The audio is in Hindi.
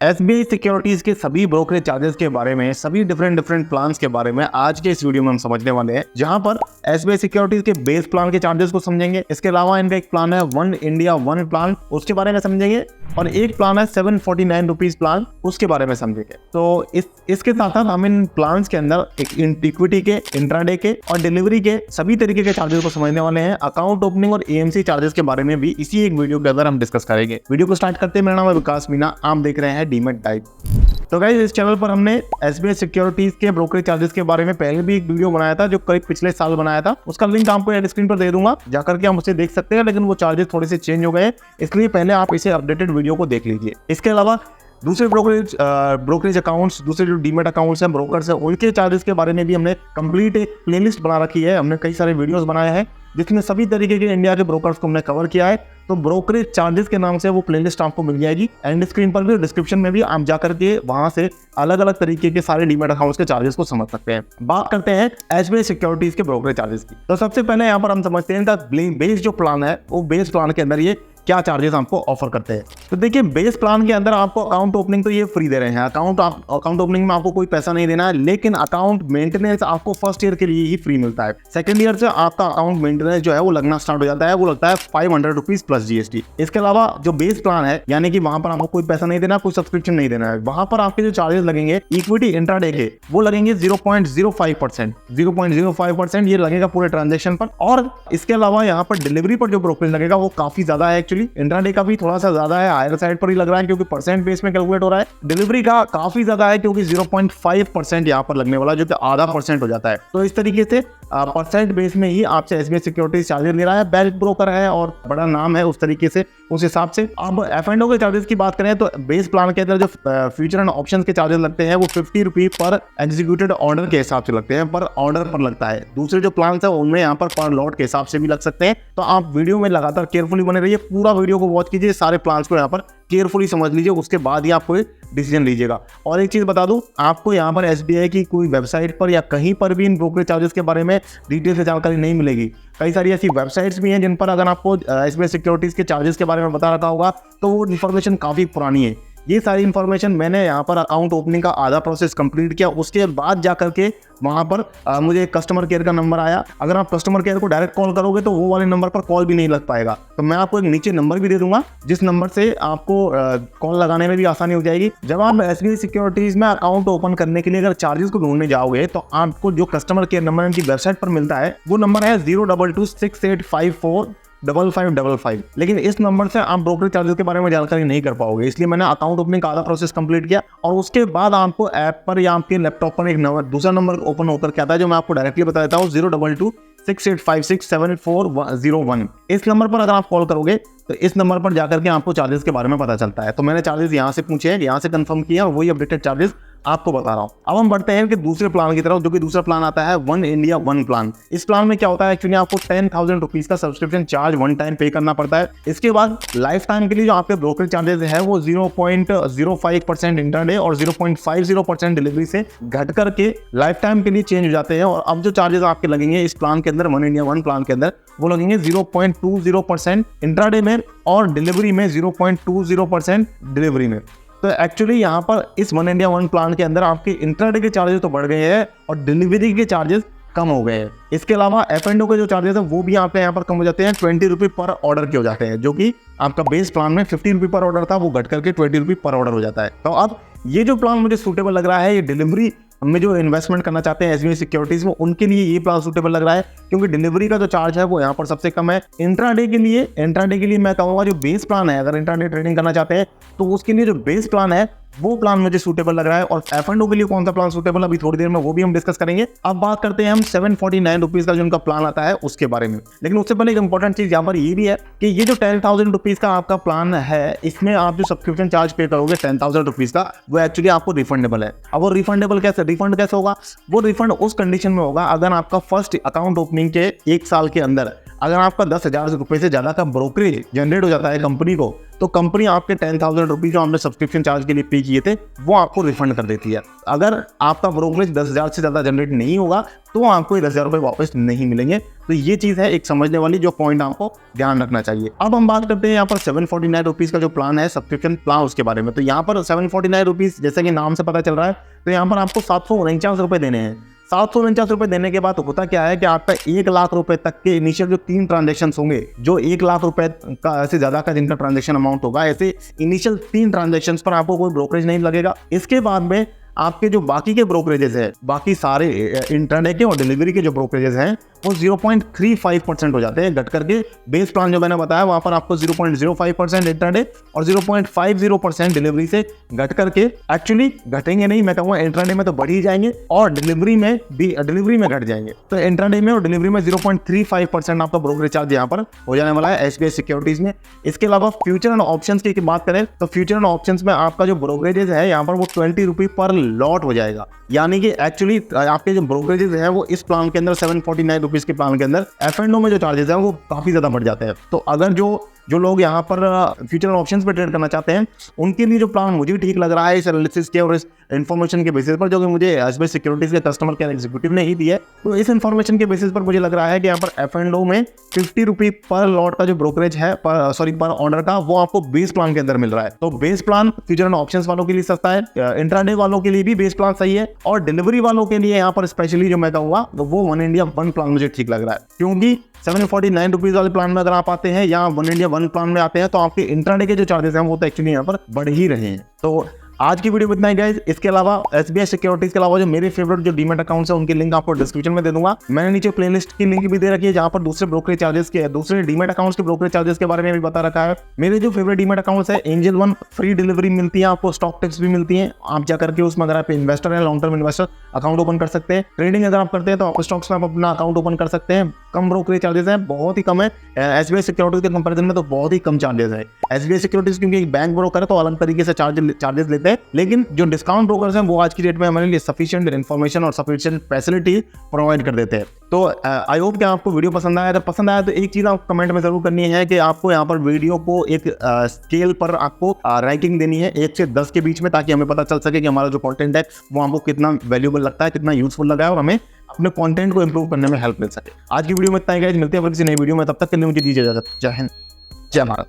एसबीआई सिक्योरिटीज के सभी ब्रोकरेज चार्जेस के बारे में, सभी डिफरेंट प्लान्स के बारे में आज के इस वीडियो में हम समझने वाले हैं, जहां पर एसबीआई सिक्योरिटीज के बेस प्लान के चार्जेस को समझेंगे। इसके अलावा इनका एक प्लान है वन इंडिया वन प्लान, उसके बारे में समझेंगे, और एक प्लान है 749 रुपीज प्लान, उसके बारे में समझेंगे। तो इसके साथ साथ हम इन प्लान्स के अंदर इक्विटी के, इंट्राडे के और डिलीवरी के सभी तरीके के चार्जेस को समझने वाले हैं। अकाउंट ओपनिंग और एएमसी चार्जेस के बारे में भी इसी एक वीडियो के अंदर हम डिस्कस करेंगे। वीडियो को स्टार्ट करते हैं। मेरा नाम है विकास मीना, आप देख रहे हैं डीमैट डाइव। तो गाइस, इस चैनल पर हमने एसबीआई सिक्योरिटीज के ब्रोकरेज चार्जेस के बारे में पहले भी एक वीडियो बनाया था, जो करीब पिछले साल बनाया था। उसका लिंक आपको एड स्क्रीन पर दे दूंगा, जाकर के आप उसे देख सकते हैं। लेकिन वो चार्जेस थोड़े से चेंज हो गए, इसलिए पहले आप इसे अपडेटेड वीडियो को देख लीजिए। इसके अलावा दूसरे ब्रोकरेज अकाउंट्स, दूसरे जो डीमैट अकाउंट्स हैं, ब्रोकर्स हैं, उनके चार्जेस के बारे में भी हमने कंप्लीट एक प्लेलिस्ट बना रखी है। हमने कई सारे वीडियोस बनाए हैं जिसमें सभी तरीके के इंडिया के ब्रोकर्स को हमने कवर किया है। तो ब्रोकरेज चार्जेस के नाम से वो प्लेलिस्ट आपको मिल जाएगी एंड स्क्रीन पर भी, डिस्क्रिप्शन में भी। आप जाकर के वहां से अलग अलग तरीके के सारे डीमैट अकाउंट्स के चार्जेस को समझ सकते हैं। बात करते हैं एसबीआई सिक्योरिटीज के ब्रोकरेज चार्जेस की। तो सबसे पहले यहाँ पर हम समझते हैं बेस जो प्लान है, वो बेस प्लान के अंदर ये क्या चार्जेस आपको ऑफर करते हैं। तो देखिए, बेस प्लान के अंदर आपको अकाउंट ओपनिंग तो ये फ्री दे रहे हैं। अकाउंट ओपनिंग में आपको कोई पैसा नहीं देना है, लेकिन अकाउंट मेंटेनेंस आपको फर्स्ट ईयर के लिए ही फ्री मिलता है। सेकंड ईयर से आपका अकाउंट मेंटेनेंस जो है वो लगना स्टार्ट हो जाता है, वो लगता है 500 रुपीज प्लस जीएसटी। इसके अलावा जो बेस प्लान है, यानी कि वहां पर आपको कोई पैसा नहीं देना, कोई सब्सक्रिप्शन नहीं देना है। वहां पर आपके जो चार्जेस लगेंगे इक्विटी इंट्राडे के, वो लगेंगे 0.05%। 0.05% ये लगेगा पूरे ट्रांजेक्शन पर। और इसके अलावा यहाँ पर डिलीवरी पर जो ब्रोकरेज लगेगा वो काफी ज्यादा है। एक्चुअली इंट्राडे का भी थोड़ा सा ज्यादा है, हायर साइड पर ही लग रहा है, क्योंकि परसेंट बेस में कैलकुलेट हो रहा है। डिलीवरी का काफी ज्यादा है, क्योंकि 0.5% यहाँ पर लगने वाला, जो कि आधा % हो जाता है। तो इस तरीके से परसेंट बेस में ही आपसे एसबीआई सिक्योरिटीज चार्जेस ले रहा है। बैंक ब्रोकर है और बड़ा नाम है, उस तरीके से, उस हिसाब से। अब F&O के चार्जेस की बात करें तो बेस प्लान के अंदर जो फ्यूचर एंड ऑप्शंस के चार्जेस लगते हैं, वो 50 रुपये पर एग्जीक्यूटेड ऑर्डर के हिसाब से लगते हैं, पर ऑर्डर पर लगता है। दूसरे जो प्लान है उनमें यहाँ पर लॉट के हिसाब से भी लग सकते हैं। तो आप वीडियो में लगातार केयरफुली बने रहिए, पूरा वीडियो को वॉच कीजिए, सारे प्लान्स को यहाँ पर केयरफुली समझ लीजिए, उसके बाद ही आप कोई डिसीजन लीजिएगा। और एक चीज बता दूं, आपको यहाँ पर एसबीआई की कोई वेबसाइट पर या कहीं पर भी इन ब्रोकरेज चार्जेस के बारे में डिटेल से जानकारी नहीं मिलेगी। कई सारी ऐसी वेबसाइट्स भी हैं जिन पर अगर आपको एसबीआई सिक्योरिटीज के चार्जेस के बारे में बता रखा होगा, तो वो इन्फॉर्मेशन काफी पुरानी है। ये सारी इन्फॉर्मेशन मैंने यहाँ पर अकाउंट ओपनिंग का आधा प्रोसेस कंप्लीट किया, उसके बाद जाकर के वहाँ पर मुझे कस्टमर केयर का नंबर आया। अगर आप कस्टमर केयर को डायरेक्ट कॉल करोगे तो वो वाले नंबर पर कॉल भी नहीं लग पाएगा। तो मैं आपको एक नीचे नंबर भी दे दूंगा, जिस नंबर से आपको कॉल लगाने में भी आसानी हो जाएगी। जब आप एसबीआई सिक्योरिटीज में अकाउंट ओपन करने के लिए अगर चार्जेस को ढूंढने जाओगे, तो आपको जो कस्टमर केयर नंबर उनकी वेबसाइट पर मिलता है, वो नंबर है 02268545555। लेकिन इस नंबर से आप ब्रोकरेज चार्जेस के बारे में जानकारी नहीं कर पाओगे, इसलिए मैंने अकाउंट ओपनिंग का आधा प्रोसेस कंप्लीट किया। और उसके बाद आपको ऐप पर या आपके लैपटॉप पर एक दूसरा नंबर ओपन होकर के आता है, जो मैं आपको डायरेक्टली बता देता हूँ, 02268567401। इस नंबर पर अगर आप कॉल करोगे तो इस नंबर पर जाकर के आपको चार्जेस के बारे में पता चलता है। तो मैंने चार्जेस यहाँ से पूछे हैं, यहाँ से कंफर्म किया, और वही अपडेटेड चार्जेस आपको बता रहा हूँ। अब हम बढ़ते हैं कि दूसरे प्लान की तरफ, जो कि दूसरा प्लान आता है वन इंडिया वन प्लान। इस प्लान में क्या होता है, एक्चुअली आपको 10,000 रुपीज का सब्सक्रिप्शन चार्ज वन टाइम पे करना पड़ता है। इसके बाद लाइफ टाइम के लिए जो आपके ब्रोकरेज चार्जेस है, वो 0.05% इंट्राडे और 0.50% डिलीवरी से घट करके लाइफ टाइम के लिए चेंज हो जाते हैं। और अब जो चार्जेस आपके लगेंगे इस प्लान के अंदर, वन इंडिया वन प्लान के अंदर, वो लगेंगे 0.20% इंट्राडे में और डिलीवरी में 0.20% डिलीवरी में। तो एक्चुअली यहाँ पर इस वन इंडिया वन प्लान के अंदर आपके इंट्राडे के चार्जेस तो बढ़ गए हैं और डिलीवरी के चार्जेस कम हो गए हैं। इसके अलावा F&O के जो चार्जेस है वो भी आपके यहाँ पर कम हो जाते हैं, 20 रुपये पर ऑर्डर के हो जाते हैं, जो कि आपका बेस प्लान में 50 रुपये पर ऑर्डर था, वो घट करके 20 रुपये पर ऑर्डर हो जाता है। तो अब ये जो प्लान मुझे सूटेबल लग रहा है, ये डिलीवरी में जो इन्वेस्टमेंट करना चाहते हैं एसबीआई सिक्योरिटीज में, उनके लिए ये प्लान सूटेबल लग रहा है, क्योंकि डिलीवरी का जो चार्ज है वो यहाँ पर सबसे कम है। इंट्राडे के लिए मैं कहूँगा जो बेस प्लान है, अगर इंट्राडे ट्रेडिंग करना चाहते हैं तो उसके लिए जो बेस प्लान है वो प्लान मुझे सूटेबल लग रहा है। और F&O के लिए कौन सा प्लान सूटेबल, अभी थोड़ी देर में वो भी हम डिस्कस करेंगे। अब बात करते हैं हम 749 रुपीज का जो उनका प्लान आता है उसके बारे में। लेकिन उससे पहले एक इंपॉर्टेंट चीज यहाँ पर ये भी है कि ये जो 10,000 रुपीज का आपका प्लान है, इसमें आप जो सब्सक्रिप्शन चार्ज पे करोगे 10,000 रुपीज का, वो एक्चुअली आपको रिफंडेबल है। अब वो रिफंड कैसे होगा, वो रिफंड उस कंडीशन में होगा अगर आपका फर्स्ट अकाउंट ओपनिंग के 1 साल के अंदर अगर आपका 10,000 रुपये से ज़्यादा का ब्रोकरेज जनरेट हो जाता है कंपनी को, तो कंपनी आपके 10,000 रुपीज़ जो आपने सब्सक्रिप्शन चार्ज के लिए पे किए थे वो आपको रिफंड कर देती है। अगर आपका ब्रोकरेज 10,000 से ज़्यादा जनरेट नहीं होगा तो आपको ये 10,000 रुपये वापस नहीं मिलेंगे। तो ये चीज़ है एक समझने वाली, जो पॉइंट आपको ध्यान रखना चाहिए। अब हम बात करते हैं यहाँ पर 749 रुपीज़ का जो प्लान है सब्सक्रिप्शन प्लान, उसके बारे में। तो यहाँ पर 749 रुपीज़, जैसे कि नाम से पता चल रहा है, तो यहाँ पर आपको 749 रुपये देने हैं। 749 रुपये देने के बाद होता क्या है कि आपका 1 लाख रुपए तक के इनिशियल जो 3 ट्रांजेक्शन होंगे, जो 1 लाख रुपए का से ज़्यादा का जिनका ट्रांजेक्शन अमाउंट होगा, ऐसे इनिशियल 3 ट्रांजेक्शन पर आपको कोई ब्रोकरेज नहीं लगेगा। इसके बाद में आपके जो बाकी के ब्रोकरेजेस है, बाकी सारे इंटरडे के और डिलीवरी के जो ब्रोकरेजेस हैं, वो 0.35% हो जाते हैं घट करके। बेस प्लान जो मैंने बताया वहाँ पर आपको 0.05% इंटरडे और 0.50% डिलीवरी से घट करके, एक्चुअली घटेंगे नहीं, मैं कहूँगा इंटरडे में तो बढ़ ही जाएंगे और डिलीवरी में घट जाएंगे। तो इंटरडे में और डिलीवरी में 0.35% आपका ब्रोकरेज चार्ज यहाँ पर हो जाने वाला है SBI सिक्योरिटीज में। इसके अलावा फ्यूचर एंड ऑप्शंस की बात करें तो फ्यूचर एंड ऑप्शंस में आपका जो ब्रोकरेजेस है यहाँ पर वो 20 रुपये पर लॉट हो जाएगा। यानी कि एक्चुअली आपके जो ब्रोकरेजेस है वो इस प्लान के अंदर 749 रुपीज़ के प्लान के अंदर F&O में जो चार्जेस है वो काफ़ी ज़्यादा बढ़ जाते हैं। तो अगर जो लोग यहाँ पर फ्यूचर ऑप्शंस पे ट्रेड करना चाहते हैं, उनके लिए जो प्लान मुझे ठीक लग रहा है इस एनालिसिस के और इस इन्फॉर्मेशन के बेसिस पर, जो कि मुझे SBI सिक्योरिटीज के कस्टमर केयर एग्जीक्यूटिव ने ही दी है, तो इस इन्फॉर्मेशन के बेसिस पर मुझे लग रहा है कि यहाँ पर F&O में 50 रुपये पर लॉट का जो ब्रोकरेज है पर ऑर्डर का, वो आपको बेस प्लान के अंदर मिल रहा है। तो base plan future and options वालों के लिए सस्ता है, इंट्राडे वालों के लिए भी बेस प्लान सही है, और डिलीवरी वालों के लिए यहाँ पर स्पेशली जो मैं कहूँगा वो वन इंडिया वन प्लान मुझे ठीक लग रहा है। क्योंकि 749 रुपीज़ वाले प्लान में अगर आप आते हैं या वन इंडिया वन प्लान में आते हैं, तो आपके इंट्राडे के जो चार्जेस हैं वो तो एक्चुअली यहाँ पर बढ़ ही रहे हैं। तो आज की वीडियो में इतना ही गाइस। इसके अलावा SBI सिक्योरिटीज के अलावा जो मेरे फेवरेट जो डीमैट अकाउंट्स है उनकी लिंक आपको डिस्क्रिप्शन में दे दूंगा। मैंने नीचे प्लेलिस्ट की लिंक भी दे रखी है जहां पर दूसरे ब्रोकरेज चार्जेस के, दूसरे डीमैट अकाउंट्स के ब्रोकरेज चार्जेस के बारे में भी बता रखा है। मेरे जो फेवरेट डीमैट अकाउंट्स है, एंजल वन फ्री डिलीवरी मिलती है, आपको स्टॉक टिप्स भी मिलती है। आप जाकर के उसमें अगर आप इन्वेस्टर हैं, long term investor, account open कर सकते हैं। ट्रेडिंग अगर आप करते हैं तो आप स्टॉक्स में आप अपना अकाउंट ओपन कर सकते हैं। कम ब्रोकरेज चार्जेस है, बहुत ही कम है। SBI सिक्योरिटीज के कंपैरिजन में तो बहुत ही कम चार्जेस है। SBI सिक्योरिटीज क्योंकि एक बैंक ब्रोकर है तो अलग तरीके से चार्जेस लेते हैं, लेकिन जो डिस्काउंट ब्रोकर्स हैं वो आज की डेट में हमारे लिए सफिशिएंट इन्फॉर्मेशन और सफिशिएंट फैसिलिटी प्रोवाइड कर देते हैं। तो आई होप कि आपको वीडियो पसंद आया। अगर पसंद आया तो एक चीज़ आपको कमेंट में जरूर करनी है कि आपको यहाँ पर वीडियो को एक स्केल पर आपको रैंकिंग देनी है 1 से 10 के बीच में, ताकि हमें पता चल सके कि हमारा जो कंटेंट है वो हमको कितना वैल्यूएबल लगता है, कितना यूजफुल लगा है और हमें अपने कंटेंट को इंप्रूव करने में हेल्प मिल सके। आज की वीडियो में इतना ही गाइस, मिलते हैं फिर किसी नई वीडियो में, तब तक के लिए मुझे दीजिए इजाजत। जय हिंद, जय भारत।